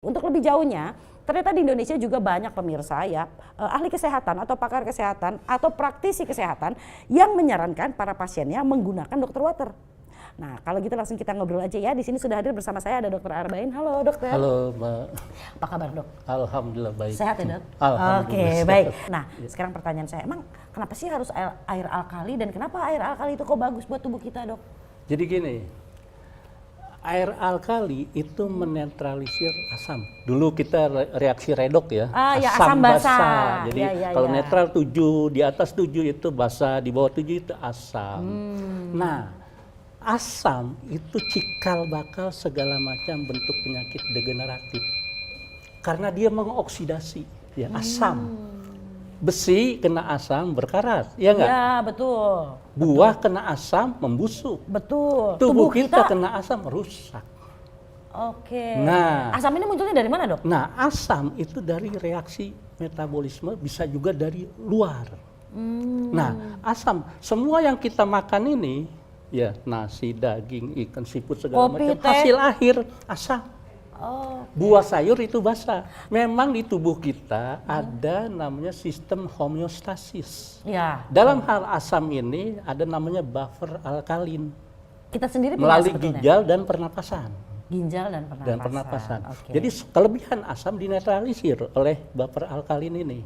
Untuk lebih jauhnya, ternyata di Indonesia juga banyak pemirsa ya, ahli kesehatan atau pakar kesehatan atau praktisi kesehatan yang menyarankan para pasiennya menggunakan Dr. Water. Nah, kalau gitu langsung kita ngobrol aja ya. Di sini sudah hadir bersama saya ada Dr. Arbain. Halo, dokter. Halo, Mbak. Apa kabar, Dok? Alhamdulillah baik. Sehat ya, Dok? Alhamdulillah. Oke, baik. Nah, sekarang pertanyaan saya, emang kenapa sih harus air alkali dan kenapa air alkali itu kok bagus buat tubuh kita, Dok? Jadi gini, air alkali itu menetralisir asam. Dulu kita reaksi redok ya, ya, asam basah. Jadi Ya. kalau netral 7, di atas 7 itu basah, di bawah 7 itu asam. Nah, asam itu cikal bakal segala macam bentuk penyakit degeneratif. Karena dia mengoksidasi ya, asam. Besi kena asam berkarat, ya enggak? Ya, betul. Buah kena asam membusuk. Betul. Tubuh kita kena asam rusak. Oke. Nah, asam ini munculnya dari mana, Dok? Nah, asam itu dari reaksi metabolisme, bisa juga dari luar. Nah, asam, semua yang kita makan ini, ya nasi, daging, ikan, siput, segala macam, hasil akhir asam. Buah sayur itu basa. Memang di tubuh kita ada namanya sistem homeostasis. Ya. Dalam hal asam ini ada namanya buffer alkalin. Kita sendiri melalui ginjal dan pernapasan. Ginjal dan pernapasan. Okay. Jadi kelebihan asam dinetralisir oleh buffer alkalin ini.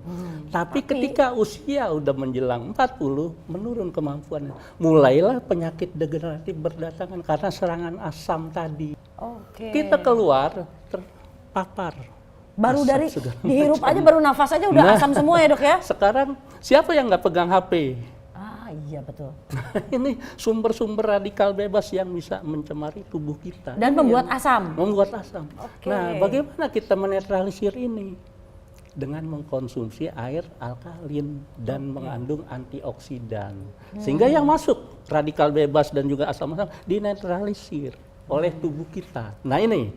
Tapi ketika usia udah menjelang 40, menurun kemampuannya. Mulailah penyakit degeneratif berdatangan karena serangan asam tadi. Kita keluar terpapar. Baru dari dihirup aja, baru nafas aja udah asam semua ya, Dok ya? Sekarang siapa yang nggak pegang HP? Iya betul. Ini sumber-sumber radikal bebas yang bisa mencemari tubuh kita. Dan membuat asam. Membuat asam. Nah, bagaimana kita menetralisir ini? Dengan mengkonsumsi air alkalin dan mengandung antioksidan. Sehingga yang masuk radikal bebas dan juga asam-asam dinetralisir oleh tubuh kita. Nah, ini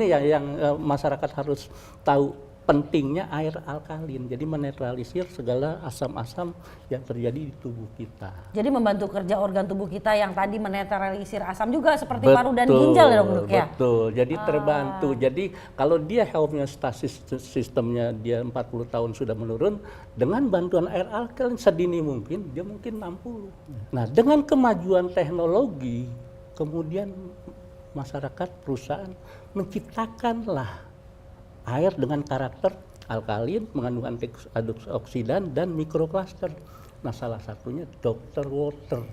yang masyarakat harus tahu. Pentingnya air alkalin, jadi menetralisir segala asam-asam yang terjadi di tubuh kita. Jadi membantu kerja organ tubuh kita yang tadi menetralisir asam juga seperti paru dan ginjal ya, Dok ya? Betul, jadi terbantu. Jadi kalau dia homeostasis sistemnya dia 40 tahun sudah menurun, dengan bantuan air alkalin sedini mungkin, dia mungkin 60. Nah, dengan kemajuan teknologi, kemudian masyarakat, perusahaan menciptakanlah air dengan karakter alkalin, mengandung antioksidan dan mikrokluster. Nah, salah satunya Dr. Water.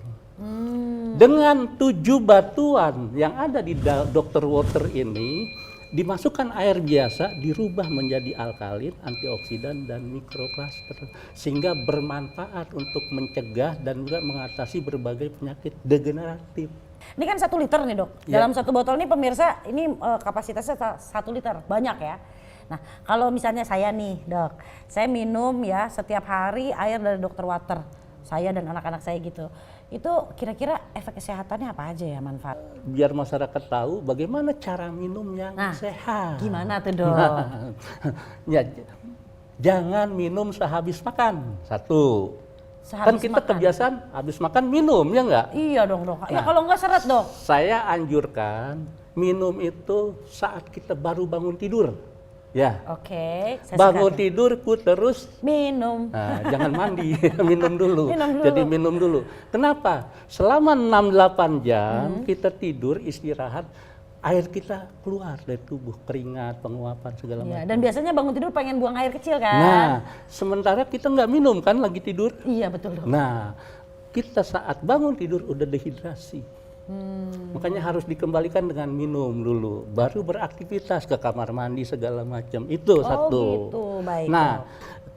Dengan 7 batuan yang ada di Dr. Water ini, dimasukkan air biasa, dirubah menjadi alkalin, antioksidan dan mikrokluster, sehingga bermanfaat untuk mencegah dan juga mengatasi berbagai penyakit degeneratif. Ini kan 1 liter nih, Dok. Dalam 1 botol ini pemirsa, ini kapasitasnya 1 liter, banyak ya. Nah, kalau misalnya saya nih, Dok, saya minum ya setiap hari air dari Dr. Water, saya dan anak-anak saya gitu. Itu kira-kira efek kesehatannya apa aja ya manfaat? Biar masyarakat tahu bagaimana cara minum yang sehat. Gimana tuh, Dok? Ya, jangan minum sehabis makan. 1. Kan kita kebiasaan habis makan minum, ya enggak? Iya dong, Dok. Ya kalau enggak seret, Dok. Saya anjurkan minum itu saat kita baru bangun tidur. Ya. Bangun tidur terus minum. Nah, jangan mandi, minum dulu. Jadi minum dulu. Kenapa? Selama 6-8 jam kita tidur, istirahat, air kita keluar dari tubuh, keringat, penguapan segala macam. Dan biasanya bangun tidur pengen buang air kecil kan? Nah, sementara kita nggak minum kan lagi tidur. Iya betul, Dok. Nah, kita saat bangun tidur udah dehidrasi. Makanya harus dikembalikan dengan minum dulu, baru beraktivitas ke kamar mandi segala macam. Itu 1. Gitu, baik. Nah,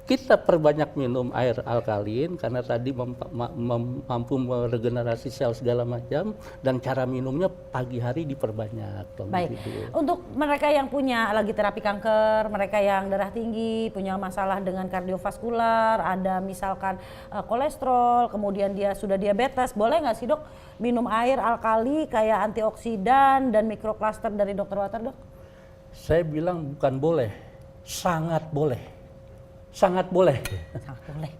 kita perbanyak minum air alkalin karena tadi mampu meregenerasi sel segala macam, dan cara minumnya pagi hari diperbanyak. Baik. Untuk mereka yang punya lagi terapi kanker, mereka yang darah tinggi, punya masalah dengan kardiovaskular, ada misalkan kolesterol, kemudian dia sudah diabetes, boleh nggak sih, Dok, minum air alkali kayak antioksidan dan mikrokluster dari Dr. Water, Dok? Saya bilang bukan boleh, sangat boleh. Sangat boleh.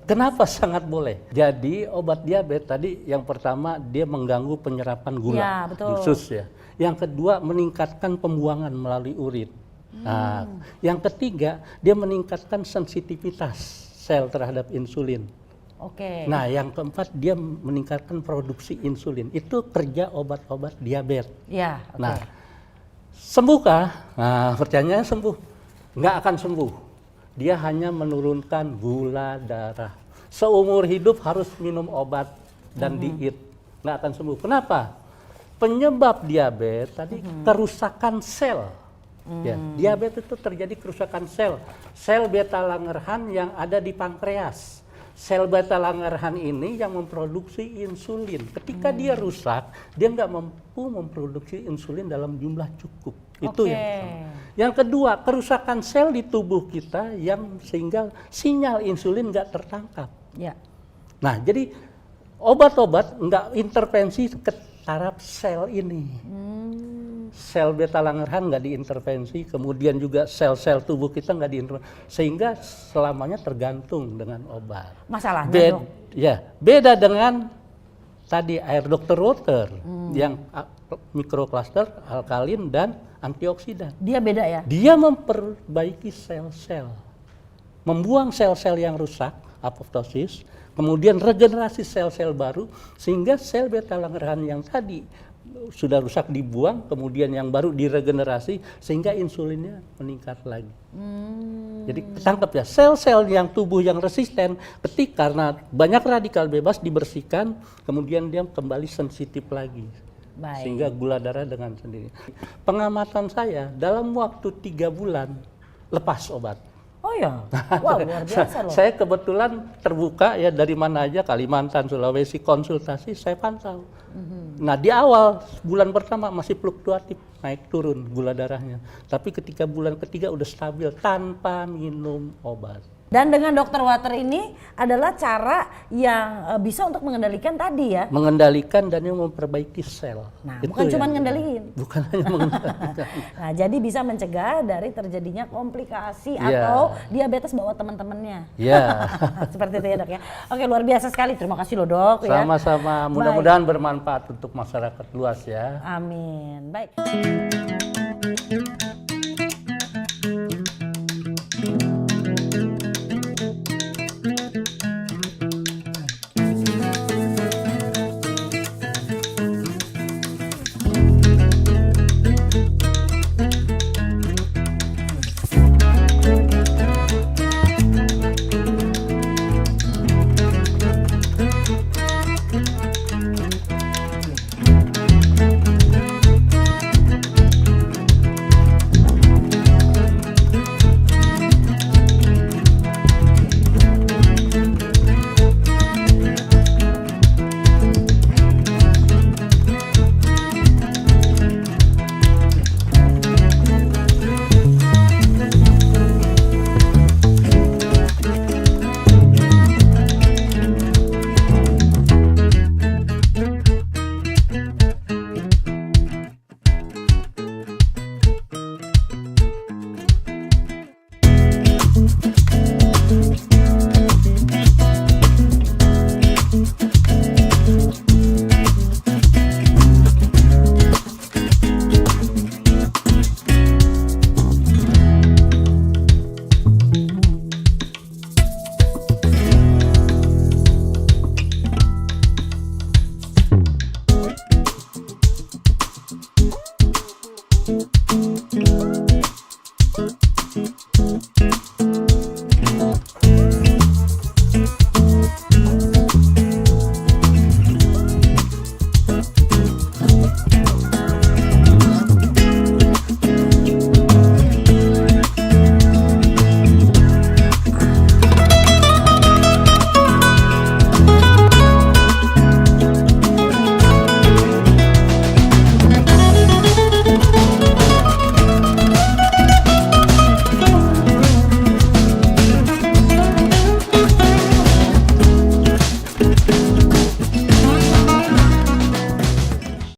Kenapa sangat boleh? Jadi obat diabetes tadi yang pertama dia mengganggu penyerapan gula di usus ya. Yang kedua meningkatkan pembuangan melalui urin. Nah, yang ketiga, dia meningkatkan sensitivitas sel terhadap insulin. Oke. Nah, yang keempat, dia meningkatkan produksi insulin. Itu kerja obat-obat diabetes. Ya, oke. Nah, sembuhkah? Nah, pertanyaannya sembuh. Nggak akan sembuh. Dia hanya menurunkan gula darah. Seumur hidup harus minum obat dan diet. Nggak akan sembuh. Kenapa? Penyebab diabetes tadi kerusakan sel. Ya, diabetes itu terjadi kerusakan sel. Sel beta Langerhans yang ada di pankreas. Sel beta Langerhans ini yang memproduksi insulin. Ketika dia rusak, dia nggak mampu memproduksi insulin dalam jumlah cukup. Itu yang pertama. Yang kedua, kerusakan sel di tubuh kita yang sehingga sinyal insulin nggak tertangkap. Ya. Nah, jadi obat-obat nggak intervensi ke taraf sel ini. Sel beta Langerhans nggak diintervensi, kemudian juga sel-sel tubuh kita nggak diintervensi, sehingga selamanya tergantung dengan obat. Masalahnya dok? Ya, beda dengan tadi air Dr. Water yang mikrokluster, alkalin dan antioksidan. Dia beda ya? Dia memperbaiki sel-sel, membuang sel-sel yang rusak, apoptosis, kemudian regenerasi sel-sel baru, sehingga sel beta Langerhans yang tadi sudah rusak dibuang, kemudian yang baru diregenerasi, sehingga insulinnya meningkat lagi. Jadi tangkap ya, sel-sel yang tubuh yang resisten, karena banyak radikal bebas dibersihkan, kemudian dia kembali sensitif lagi. Baik. Sehingga gula darah dengan sendiri. Pengamatan saya, dalam waktu 3 bulan, lepas obat. Oh ya? Wow, luar biasa loh. Saya kebetulan terbuka ya dari mana aja, Kalimantan, Sulawesi, konsultasi saya pantau. Nah, di awal bulan pertama masih fluktuatif, naik turun gula darahnya. Tapi ketika bulan ketiga udah stabil tanpa minum obat. Dan dengan Dr. Water ini adalah cara yang bisa untuk mengendalikan tadi ya? Mengendalikan dan yang memperbaiki sel. Nah, Itu bukan cuma yang- ngendaliin. Bukan hanya mengendalikan. Nah, jadi bisa mencegah dari terjadinya komplikasi Iya. atau diabetes bawa teman-temannya. Ya, Seperti itu ya dok ya. Oke, luar biasa sekali. Terima kasih loh dok ya. sama-sama. Mudah-mudahan bermanfaat untuk masyarakat luas ya. Amin. Baik.